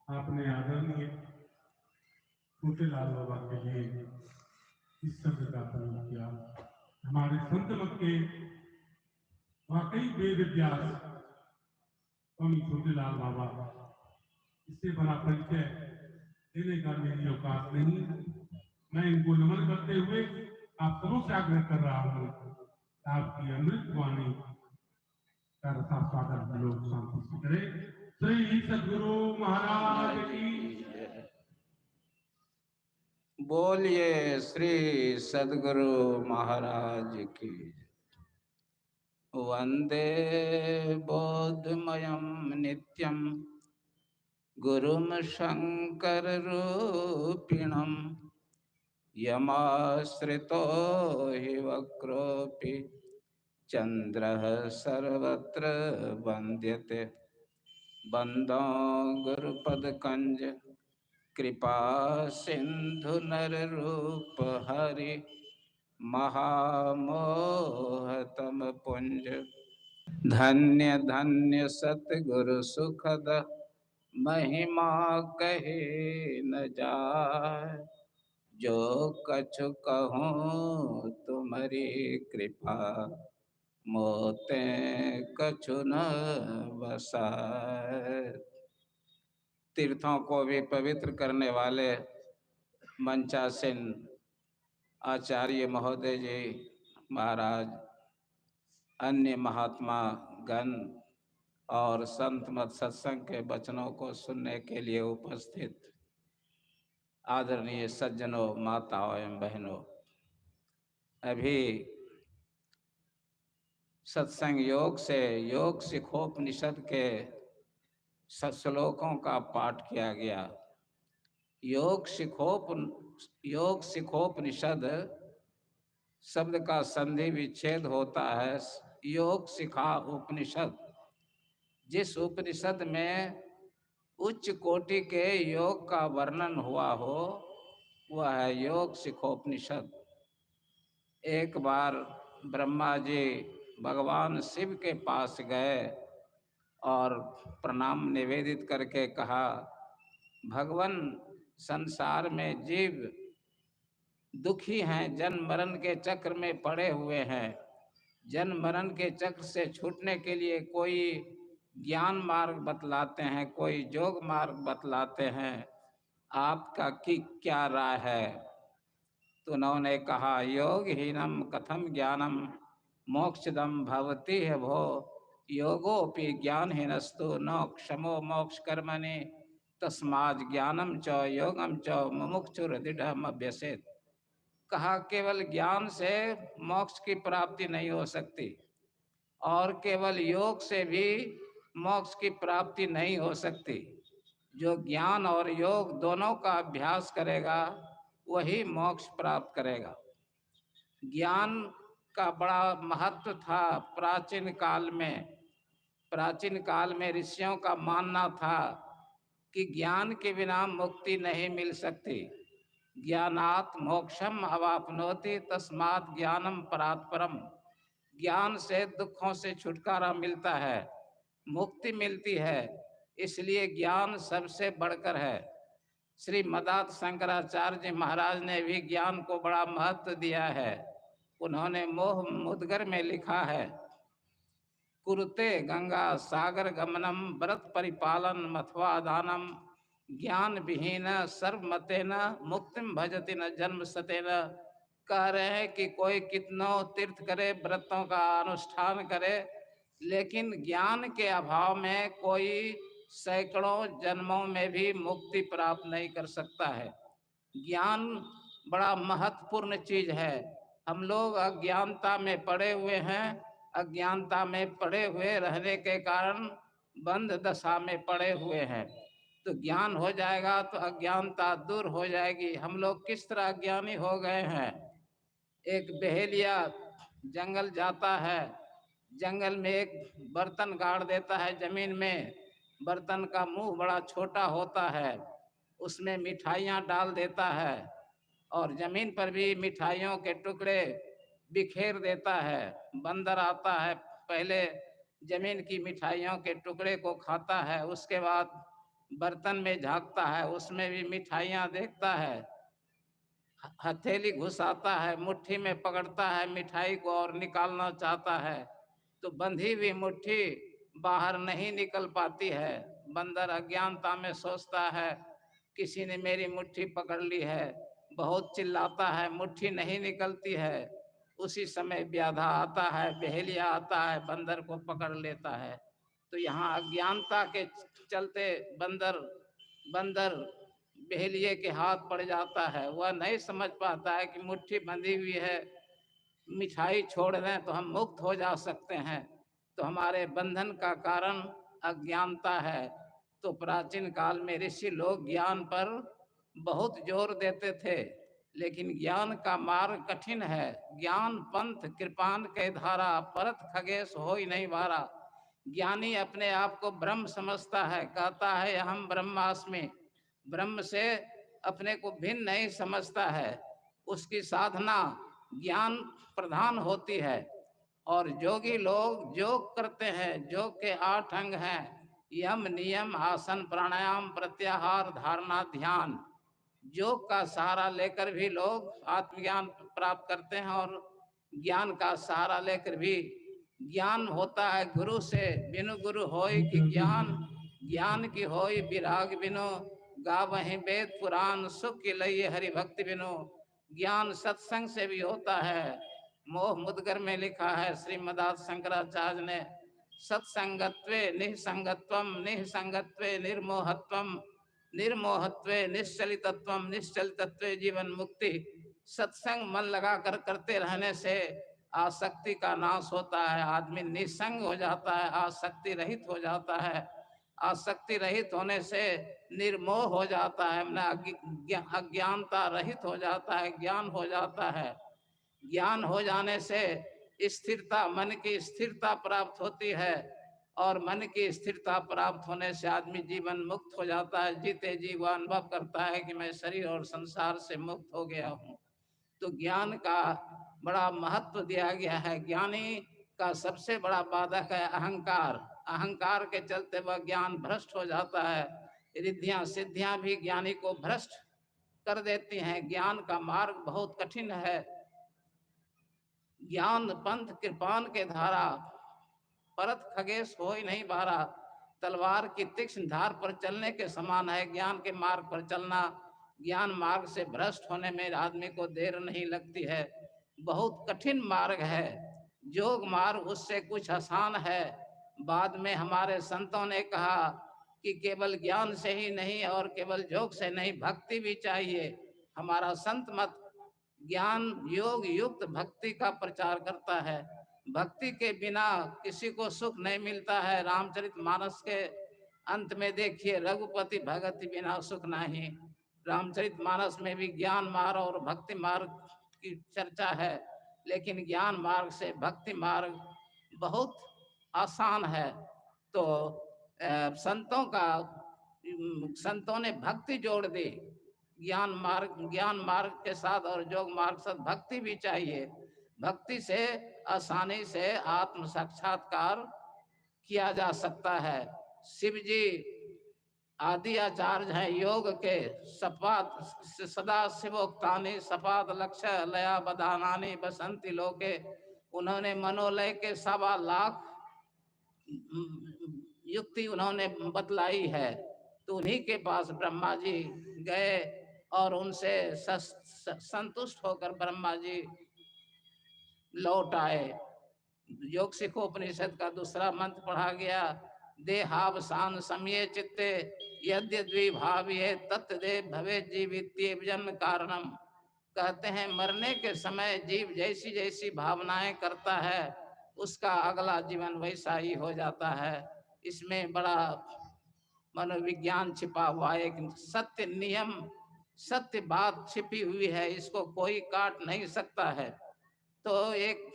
आपने आदरणीय छोटेलाल बाबा के लिए इस शब्द का प्रयोग किया। हमारे संत मत के वाकई वेद व्यास स्वामी छोटेलाल बाबा, इससे बड़ा परिचय देने का मेरी औकात नहीं। मैं इनको नमन करते हुए आप सबों से आग्रह कर रहा हूँ, आपकी अमृत वाणी का रसास्वादन हम लोग शांति से करें। श्री सद्गुरु महाराज की बोलिए श्री सद्गुरु महाराज की। वंदे बोधमयं नित्यं गुरुम शंकर रूपिणं यमाश्रितो हि वक्रोऽपि चंद्रः सर्वत्र वन्द्यते। बंदो गुरुपदकंज कृपा सिंधु नर रूप हरि महामोहतम पुंज। धन्य धन्य सतगुरु सुखद महिमा कहे न जाय। जो कछु कहूँ तुम्हारी कृपा मोते कछु न बसाए। तीर्थों को भी पवित्र करने वाले मंचासीन आचार्य महोदय जी महाराज, अन्य महात्मा गण और संत मत सत्संग के वचनों को सुनने के लिए उपस्थित आदरणीय सज्जनों, माताओं एवं बहनों, अभी सत्संग योग से योग सिखोपनिषद के श्लोकों का पाठ किया गया। योग सिखोपनिषद शब्द का संधि विच्छेद होता है योग शिखा उपनिषद। जिस उपनिषद में उच्च कोटि के योग का वर्णन हुआ हो वह है योग सिखोपनिषद। एक बार ब्रह्मा जी भगवान शिव के पास गए और प्रणाम निवेदित करके कहा, भगवान संसार में जीव दुखी हैं, जन्म मरण के चक्र में पड़े हुए हैं। जन्म मरण के चक्र से छूटने के लिए कोई ज्ञान मार्ग बतलाते हैं, कोई योग मार्ग बतलाते हैं, आपका क्या राय है? तो उन्होंने कहा, योग हीनम कथम ज्ञानम मोक्षदम भवति है भो। योगोपि ज्ञान हीनस्तु न क्षमो मोक्ष कर्मणि तस्मात् ज्ञानम च योगम च मुमुक्षुर दृढ़ अभ्यसेत। कहा, केवल ज्ञान से मोक्ष की प्राप्ति नहीं हो सकती और केवल योग से भी मोक्ष की प्राप्ति नहीं हो सकती। जो ज्ञान और योग दोनों का अभ्यास करेगा वही मोक्ष प्राप्त करेगा। ज्ञान का बड़ा महत्व था प्राचीन काल में। प्राचीन काल में ऋषियों का मानना था कि ज्ञान के बिना मुक्ति नहीं मिल सकती। ज्ञानात् मोक्षम अवाप्नोति तस्मात् ज्ञानम परात् परम। ज्ञान से दुखों से छुटकारा मिलता है, मुक्ति मिलती है, इसलिए ज्ञान सबसे बढ़कर है। श्री मदात शंकराचार्य जी महाराज ने भी ज्ञान को बड़ा महत्व दिया है। उन्होंने मोह मुद्गर में लिखा है, कुरुते गंगा सागर गमनम व्रत परिपालन मथवा दानम ज्ञान विहीन सर्वमतेन मुक्तिम भजति न जन्म सतेन। कह रहे हैं कि कोई कितनों तीर्थ करे, व्रतों का अनुष्ठान करे, लेकिन ज्ञान के अभाव में कोई सैकड़ों जन्मों में भी मुक्ति प्राप्त नहीं कर सकता है। ज्ञान बड़ा महत्वपूर्ण चीज है। हम लोग अज्ञानता में पड़े हुए हैं। अज्ञानता में पड़े हुए रहने के कारण बंध दशा में पड़े हुए हैं। तो ज्ञान हो जाएगा तो अज्ञानता दूर हो जाएगी। हम लोग किस तरह अज्ञानी हो गए हैं। एक बहेलिया जंगल जाता है, जंगल में एक बर्तन गाड़ देता है जमीन में। बर्तन का मुंह बड़ा छोटा होता है, उसमें मिठाइयाँ डाल देता है और जमीन पर भी मिठाइयों के टुकड़े बिखेर देता है। बंदर आता है, पहले जमीन की मिठाइयों के टुकड़े को खाता है, उसके बाद बर्तन में झांकता है, उसमें भी मिठाइयाँ देखता है, हथेली घुसाता है, मुट्ठी में पकड़ता है मिठाई को और निकालना चाहता है, तो बंधी हुई मुट्ठी बाहर नहीं निकल पाती है। बंदर अज्ञानता में सोचता है किसी ने मेरी मुट्ठी पकड़ ली है, बहुत चिल्लाता है, मुट्ठी नहीं निकलती है। उसी समय व्याधा आता है, बहेलिया आता है, बंदर को पकड़ लेता है। तो यहाँ अज्ञानता के चलते बंदर बंदर बहेलिए के हाथ पड़ जाता है। वह नहीं समझ पाता है कि मुट्ठी बंधी हुई है, मिठाई छोड़ दें तो हम मुक्त हो जा सकते हैं। तो हमारे बंधन का कारण अज्ञानता है। तो प्राचीन काल में ऋषि लोग ज्ञान पर बहुत जोर देते थे, लेकिन ज्ञान का मार्ग कठिन है। ज्ञान पंथ कृपान के धारा, परत खगेश हो ही नहीं भारा। ज्ञानी अपने आप को ब्रह्म समझता है, कहता है हम ब्रह्मास्मि, ब्रह्म से अपने को भिन्न नहीं समझता है। उसकी साधना ज्ञान प्रधान होती है। और योगी लोग योग करते हैं, योग के 8 अंग हैं, यम नियम आसन प्राणायाम प्रत्याहार धारणा ध्यान। योग का सहारा लेकर भी लोग आत्मज्ञान प्राप्त करते हैं, और ज्ञान का सहारा लेकर भी ज्ञान होता है गुरु से, बिनु गुरु होय कि ज्ञान, ज्ञान की होय विराग बिनु, गावहि वेद पुराण सुख की लय हरि भक्ति बिनु। ज्ञान सत्संग से भी होता है। मोह मुद्गर में लिखा है श्रीमदास शंकराचार्य ने, सत्संगत्वे निसंगत्वम निसंगत्वे निर्मोहत्वम निर्मोहत्वे निश्चलितत्वम निश्चलितत्वे जीवन मुक्ति। सत्संग मन लगा कर करते रहने से आसक्ति का नाश होता है, आदमी निसंग हो जाता है, आसक्ति रहित हो जाता है। आसक्ति रहित होने से निर्मोह हो जाता है, अज्ञानता रहित हो जाता है, ज्ञान हो जाता है। ज्ञान हो जाने से स्थिरता, मन की स्थिरता प्राप्त होती है, और मन की स्थिरता प्राप्त होने से आदमी जीवन मुक्त हो जाता है। जीते जी वह अनुभव करता है कि मैं शरीर और संसार से मुक्त हो गया हूँ। तो ज्ञान का बड़ा महत्व दिया गया है। ज्ञानी का सबसे बड़ा बाधक है अहंकार। अहंकार के चलते वह ज्ञान भ्रष्ट हो जाता है। रिद्धियां सिद्धियां भी ज्ञानी को भ्रष्ट कर देती हैं। ज्ञान का मार्ग बहुत कठिन है। ज्ञान पंथ कृपान के धारा, परत खगेश हो ही नहीं बारा। तलवार की तीक्ष्ण धार पर चलने के समान है ज्ञान के मार्ग पर चलना। ज्ञान मार्ग से भ्रष्ट होने में आदमी को देर नहीं लगती है। बहुत कठिन मार्ग है। योग मार्ग उससे कुछ आसान है। बाद में हमारे संतों ने कहा कि केवल ज्ञान से ही नहीं और केवल योग से नहीं, भक्ति भी चाहिए। हमारा संत मत ज्ञान योग युक्त भक्ति का प्रचार करता है। भक्ति के बिना किसी को सुख नहीं मिलता है। रामचरितमानस के अंत में देखिए, रघुपति भगति बिना सुख नहीं। रामचरितमानस में भी ज्ञान मार्ग और भक्ति मार्ग की चर्चा है, लेकिन ज्ञान मार्ग से भक्ति मार्ग बहुत आसान है। तो संतों ने भक्ति जोड़ दी। ज्ञान मार्ग के साथ और योग मार्ग के साथ भक्ति भी चाहिए। भक्ति से आसानी से आत्म साक्षात्कार किया जा सकता है। शिव जी आदि आचार्य हैं योग के। सपात सदा शिवोक्तानि सपात लक्ष्य लया बदानानि बसंती लोके। उन्होंने मनोलय के 1.25 लाख युक्ति उन्होंने बतलाई है। तो उन्हीं के पास ब्रह्मा जी गए और उनसे संतुष्ट होकर ब्रह्मा जी लौट आए। योग सिखोपनिषद का दूसरा मंत्र पढ़ा गया, देहावसान समये चित्ते यद्यद्वि भाव्ये तत्दे भवे जीवित्य जन्म कारणम। कहते हैं मरने के समय जीव जैसी जैसी भावनाएं करता है, उसका अगला जीवन वैसा ही हो जाता है। इसमें बड़ा मनोविज्ञान छिपा हुआ, एक सत्य नियम, सत्य बात छिपी हुई है, इसको कोई काट नहीं सकता है। तो एक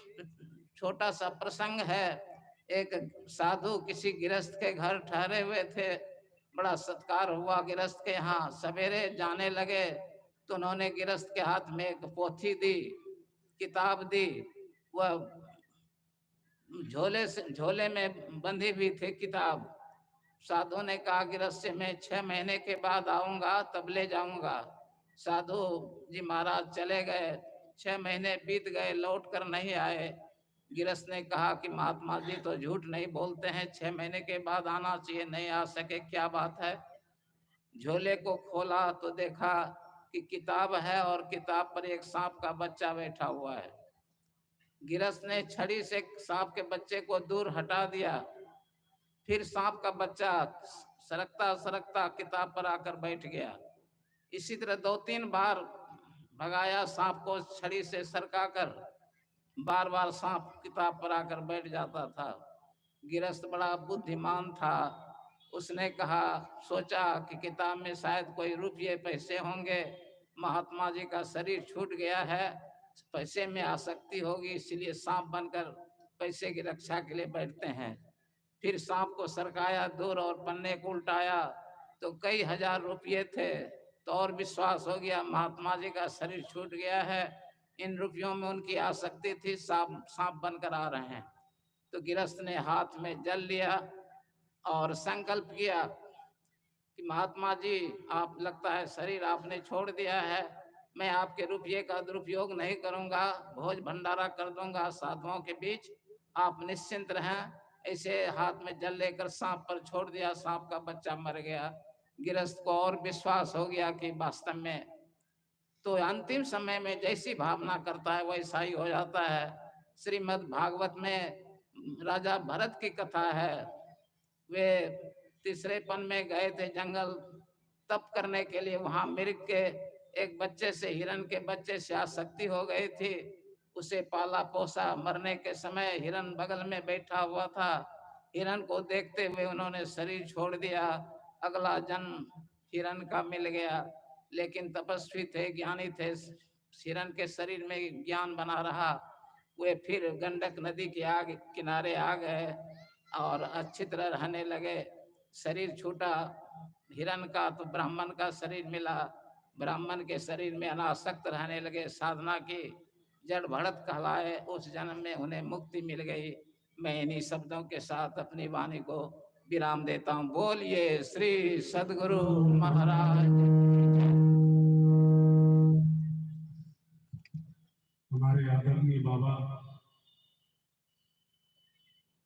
छोटा सा प्रसंग है। एक साधु किसी गृहस्थ के घर ठहरे हुए थे। बड़ा सत्कार हुआ गृहस्थ के यहाँ। सवेरे जाने लगे तो उन्होंने गृहस्थ के हाथ में एक पोथी दी, किताब दी। वह झोले में बंधी हुई थी किताब। साधु ने कहा गृहस्थ मैं 6 महीने के बाद आऊंगा तब ले जाऊंगा। साधु जी महाराज चले गए, 6 महीने बीत गए, लौट कर नहीं आए। गृहस्थ ने कहा कि महात्मा जी तो झूठ नहीं बोलते हैं, 6 महीने के बाद आना चाहिए, नहीं आ सके, क्या बात है? झोले को खोला तो देखा कि किताब है और किताब पर एक सांप का बच्चा बैठा हुआ है। गृहस्थ ने छड़ी से सांप के बच्चे को दूर हटा दिया। फिर सांप का बच्चा सरकता सरकता किताब पर आकर बैठ गया। इसी तरह 2-3 बार भगाया सांप को छड़ी से सरका कर, बार बार सांप किताब पर आकर बैठ जाता था। गृहस्थ बड़ा बुद्धिमान था, उसने कहा, सोचा कि किताब में शायद कोई रुपये पैसे होंगे, महात्मा जी का शरीर छूट गया है, पैसे में आसक्ति होगी, इसलिए सांप बनकर पैसे की रक्षा के लिए बैठते हैं। फिर सांप को सरकाया दूर और पन्ने को उल्टाया तो कई हजार रुपये थे, तो और विश्वास हो गया महात्मा जी का शरीर छूट गया है, इन रुपयों में उनकी आसक्ति थी, सांप बनकर आ रहे हैं। तो गृहस्थ ने हाथ में जल लिया और संकल्प किया कि महात्मा जी आप, लगता है शरीर आपने छोड़ दिया है, मैं आपके रुपये का दुरुपयोग नहीं करूंगा, भोज भंडारा कर दूंगा साधुओं के बीच, आप निश्चिंत रहें। ऐसे हाथ में जल लेकर सांप पर छोड़ दिया, सांप का बच्चा मर गया। गृहस्थ को और विश्वास हो गया कि वास्तव में, तो अंतिम समय में जैसी भावना करता है वैसा ही हो जाता है। श्रीमद् भागवत में राजा भरत की कथा है। वे तीसरे पन में गए थे जंगल तप करने के लिए, वहां मृग के एक बच्चे से, हिरण के बच्चे से आसक्ति हो गई थी, उसे पाला पोसा, मरने के समय हिरण बगल में बैठा हुआ था, हिरण को देखते हुए उन्होंने शरीर छोड़ दिया, अगला जन्म हिरण का मिल गया। लेकिन तपस्वी थे, ज्ञानी थे, हिरण के शरीर में ज्ञान बना रहा। वे फिर गंडक नदी के आगे किनारे आ गए और अच्छी तरह रहने लगे। शरीर छूटा हिरण का तो ब्राह्मण का शरीर मिला, ब्राह्मण के शरीर में अनासक्त रहने लगे, साधना की, जड़ भड़त कहलाए, उस जन्म में उन्हें मुक्ति मिल गई। मैं इन्हीं शब्दों के साथ अपनी वाणी को विराम देता हूँ। बोलिए श्री सद्गुरु महाराज। हमारे आदरणीय बाबा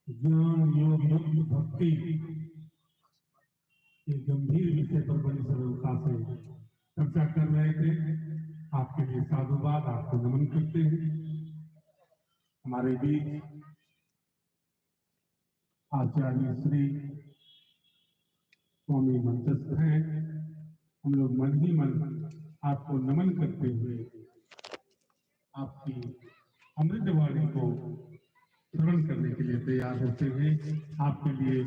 ज्ञान योग युक्त भक्ति के गंभीर विषय पर बड़ी सरलता से चर्चा कर रहे थे। आपके लिए साधुवाद, आपको नमन करते हैं। हमारे बीच आचार्य श्री स्वामी मंचस्थ हैं। हम लोग मन ही मन आपको नमन करते हुए आपकी अमृत वाणी को श्रवण करने के लिए तैयार होते हैं। आपके लिए